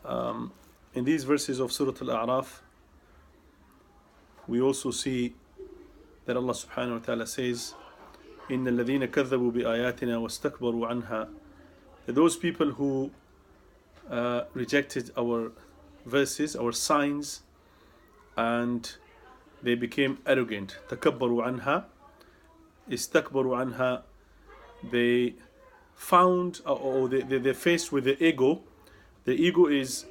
In these verses of Surah Al-A'raf, we also see that Allah subhanahu wa ta'ala says, إِنَّ الَّذِينَ كَذَّبُوا بِآيَاتِنَا وَاسْتَكْبَرُوا عَنْهَا, that those people who rejected our verses, our signs, and they became arrogant. تَكَبَّرُوا عَنْهَا, اسْتَكْبَرُوا عَنْهَا, they found, or they're faced with the ego. The ego is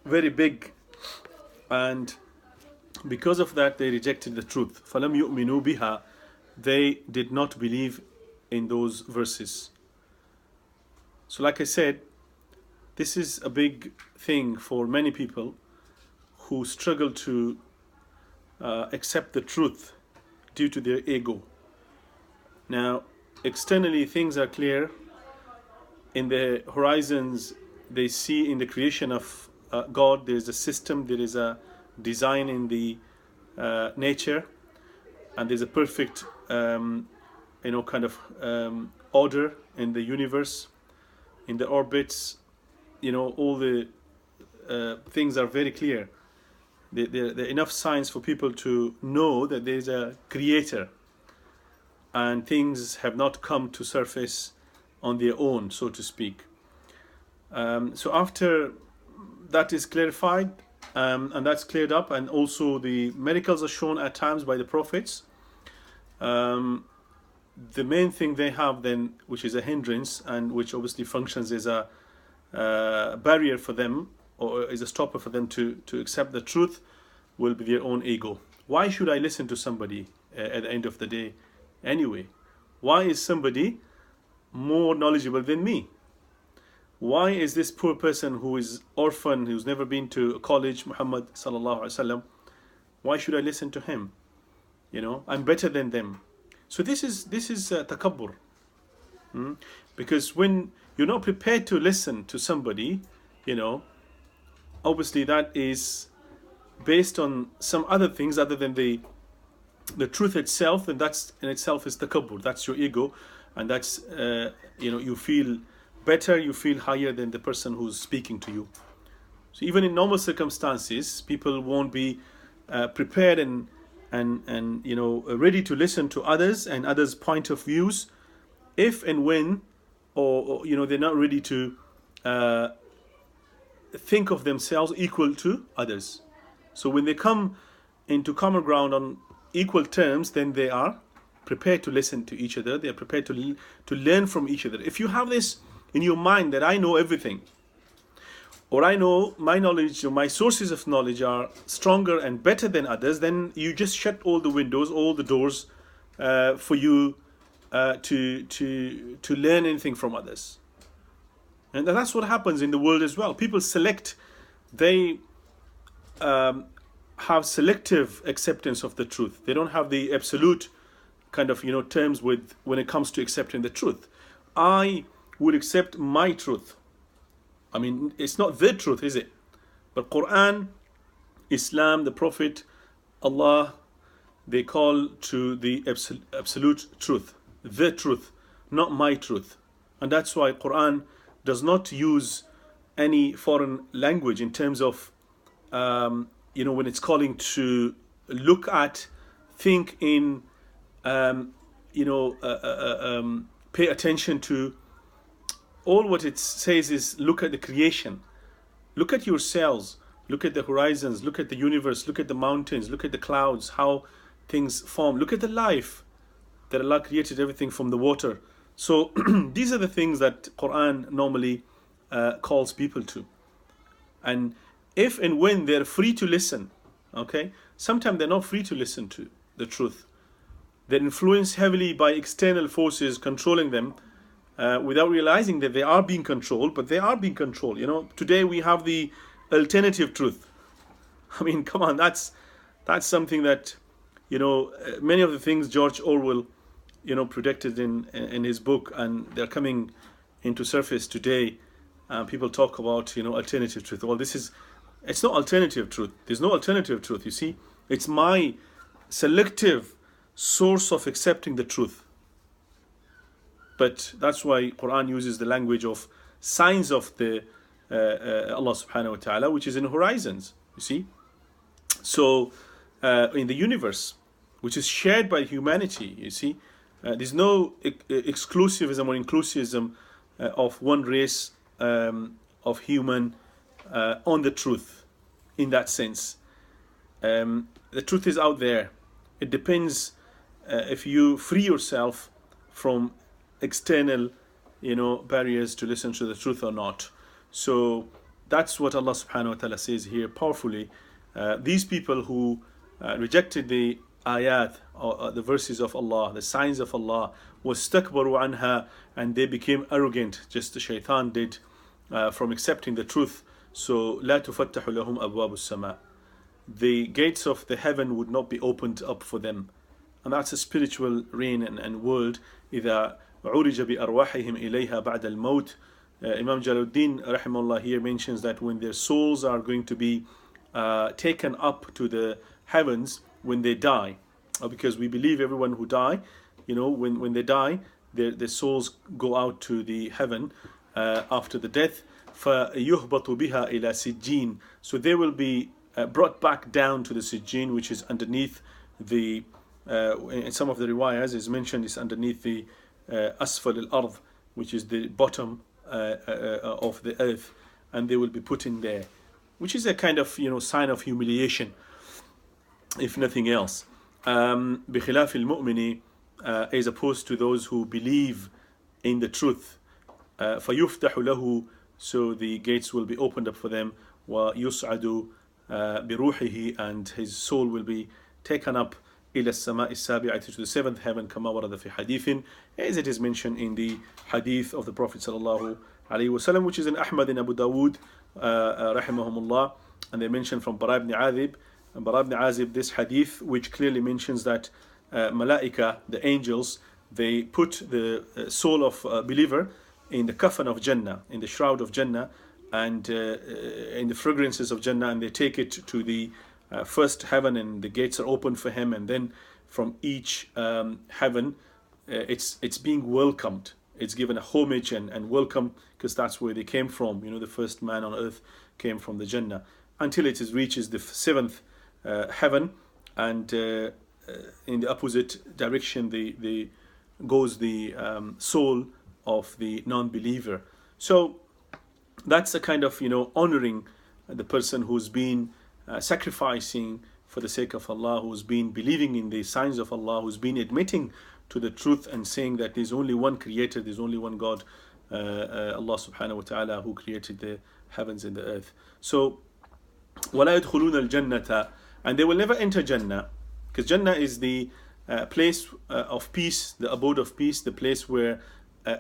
very big, and because of that they rejected the truth. فَلَمْ يُؤْمِنُوا بِهَا, they did not believe in those verses. So like I said, this is a big thing for many people who struggle to accept the truth due to their ego. Now, externally things are clear. In the horizons, they see in the creation of God, there is a system, there is a design in the nature, and there's a perfect kind of order in the universe, in the orbits. All the things are very clear. There are enough signs for people to know that there is a creator, and things have not come to surface on their own, so to speak. So after that is clarified, and that's cleared up, and also the miracles are shown at times by the prophets, the main thing they have then, which is a hindrance, and which obviously functions as a barrier for them, or is a stopper for them to accept the truth, will be their own ego. Why should I listen to somebody at the end of the day anyway? Why is somebody more knowledgeable than me? Why is this poor person who is orphan, who's never been to college, Muhammad sallallahu alaihi wasallam, why should I listen to him? I'm better than them. So this is takabbur. Because when you're not prepared to listen to somebody, obviously that is based on some other things other than the truth itself, and that's in itself is takabbur. That's your ego, and that's you feel better, you feel higher than the person who's speaking to you. So even in normal circumstances, people won't be prepared and ready to listen to others and others' point of views, if and when, or they're not ready to think of themselves equal to others. So when they come into common ground on equal terms, then they are prepared to listen to each other. They are prepared to learn from each other. If you have this in your mind that I know everything, or I know my knowledge or my sources of knowledge are stronger and better than others, then you just shut all the windows, all the doors for you to learn anything from others. And that's what happens in the world as well. People select, they have selective acceptance of the truth. They don't have the absolute kind of terms with when it comes to accepting the truth. I would accept my truth. I mean, it's not the truth, is it? But Quran, Islam, the Prophet, Allah, they call to the absolute truth, the truth, not my truth. And that's why Quran does not use any foreign language in terms of when it's calling to look at, think in, pay attention to. All what it says is look at the creation, look at yourselves, look at the horizons, look at the universe, look at the mountains, look at the clouds, how things form, look at the life that Allah created, everything from the water. So these are the things that Quran normally calls people to. And if and when they're free to listen, okay, sometimes they're not free to listen to the truth. They're influenced heavily by external forces controlling them, without realizing that they are being controlled, but they are being controlled. Today we have the alternative truth. I mean, come on, that's something that, many of the things George Orwell, predicted in his book, and they're coming into surface today. People talk about, alternative truth. Well, it's not alternative truth. There's no alternative truth, you see. It's my selective source of accepting the truth. But that's why Quran uses the language of signs of the Allah subhanahu wa ta'ala, which is in horizons, you see. So in the universe, which is shared by humanity, you see, there's no exclusivism or inclusivism of one race of human on the truth in that sense. The truth is out there. It depends if you free yourself from external, barriers to listen to the truth or not. So that's what Allah subhanahu wa ta'ala says here powerfully. These people who rejected the ayat, or the verses of Allah, the signs of Allah, wastakbaru anha, and they became arrogant, just the shaitan did, from accepting the truth. So la tufattahu lahum abwabu sama, the gates of the heaven would not be opened up for them. And that's a spiritual reign and world. إذا عرج بأرواحهم إليها بعد الموت. Imam Jalaluddin rahimahullah here mentions that when their souls are going to be taken up to the heavens when they die, because we believe everyone who die, when they die, their souls go out to the heaven after the death. فَيُهْبَطُ بِهَا إِلَى سِجِّينَ, so they will be brought back down to the Sijjin, which is underneath the, in some of the riwayas is mentioned, is underneath the asfal al-ard, which is the bottom of the earth, and they will be put in there, which is a kind of sign of humiliation, if nothing else. بخلاف المؤمن, as opposed to those who believe in the truth. فيفتح له, so the gates will be opened up for them. ويصعد بروحه, and his soul will be taken up إلى السماء السابعة, to the seventh heaven, كما ورد في حديث, as it is mentioned in the hadith of the Prophet sallallahu alaihi wasallam, which is in Ahmad and Abu Dawood rahimahumullah, and they mention from Bara ibn Azib this hadith, which clearly mentions that malaika, the angels, they put the soul of a believer in the kafan of Jannah, in the shroud of Jannah, and in the fragrances of Jannah, and they take it to the first heaven, and the gates are opened for him, and then from each heaven it's being welcomed, it's given a homage and welcome, because that's where they came from. The first man on earth came from the Jannah, until it reaches the seventh heaven, and in the opposite direction the goes the soul of the non-believer. So that's a kind of honoring the person who's been sacrificing for the sake of Allah, who's been believing in the signs of Allah, who's been admitting to the truth and saying that there's only one creator, there's only one God, Allah subhanahu wa ta'ala, who created the heavens and the earth. So وَلَا يَدْخُلُونَ الْجَنَّةَ, and they will never enter Jannah, because Jannah is the place of peace, the abode of peace, the place where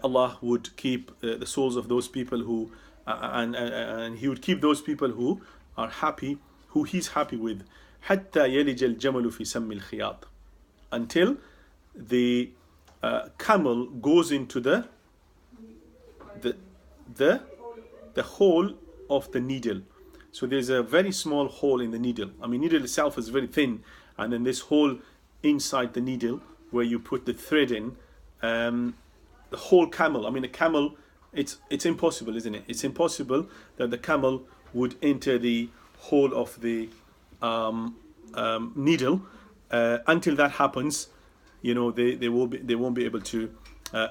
Allah would keep the souls of those people who and He would keep those people who are happy, who He's happy with. حَتَّى يَلِجَ الْجَمَلُ فِي سَمِّ الْخِيَاطِ, until the camel goes into the hole of the needle. So there's a very small hole in the needle. Needle itself is very thin, and then this hole inside the needle where you put the thread in, the whole camel. A camel, it's impossible, isn't it? It's impossible that the camel would enter the hole of the needle. Until that happens, they won't be able to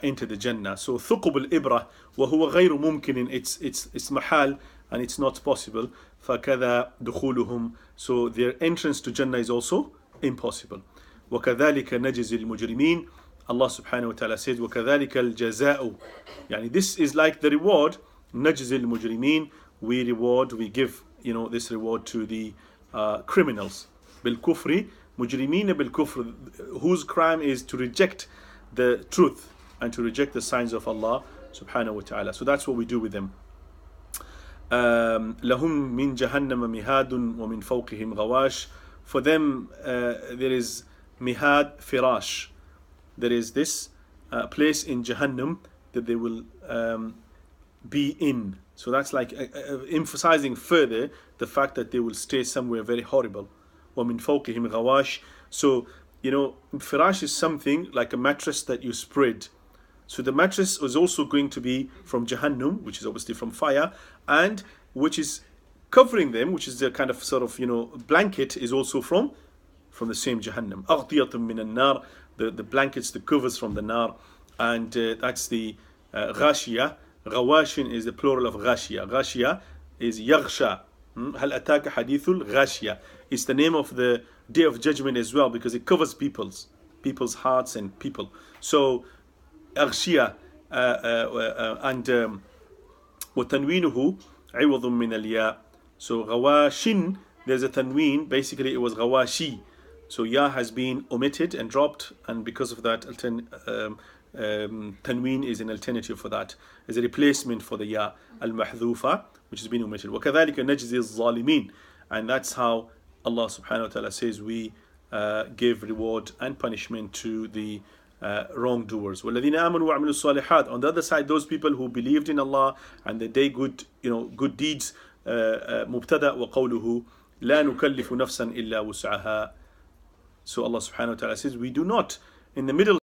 enter the Jannah. So ثقب الإبرة وهو غير ممكن, it's mahal, and it's not possible. فكذا دخولهم, so their entrance to Jannah is also impossible. وكذلك نجزي المجرمين, Allah subhanahu wa ta'ala says وكذلك الجزاء, this is like the reward. نجزي المجرمين, we give this reward to the criminals. بالكفر مجرمين بالكفر, whose crime is to reject the truth and to reject the signs of Allah subhanahu wa ta'ala. So that's what we do with them. لهم من جهنم مهاد ومن فوقهم غواش, for them there is mihad, firash, there is this place in Jahannam that they will be in. So that's like emphasizing further the fact that they will stay somewhere very horrible. وَمِن فَوْقِهِمْ غَوَاشٍ, so firash is something like a mattress that you spread. So the mattress is also going to be from Jahannam, which is obviously from fire, and which is covering them, which is the kind of sort of blanket, is also from the same Jahannam. أغطية من النار, the blankets, the covers from the nar, and that's the غاشية. غواشن is the plural of غاشية. غاشية is يغشى. هل أتاك حديث الغاشية. It's the name of the day of judgment as well, because it covers people's hearts and people. So أغشية and وتنوينه عوض من الياء. So غواشن, there's a tanween, basically it was غواشي. So ya has been omitted and dropped, and because of that tanween is an alternative for that, as a replacement for the ya al-mahdhufa, which has been omitted. وَكَذَلِكَ نَجْزِي الظَّالِمِينَ. And that's how Allah subhanahu wa ta'ala says we give reward and punishment to the wrongdoers. وَالَّذِينَ آمَنُوا وَعَمِلُوا الصَّالِحَاتِ. On the other side, those people who believed in Allah and they did good deeds. مبتدأ وقوله لا نكلف نفسا إلا وسعها. So Allah subhanahu wa ta'ala says we do not, in the middle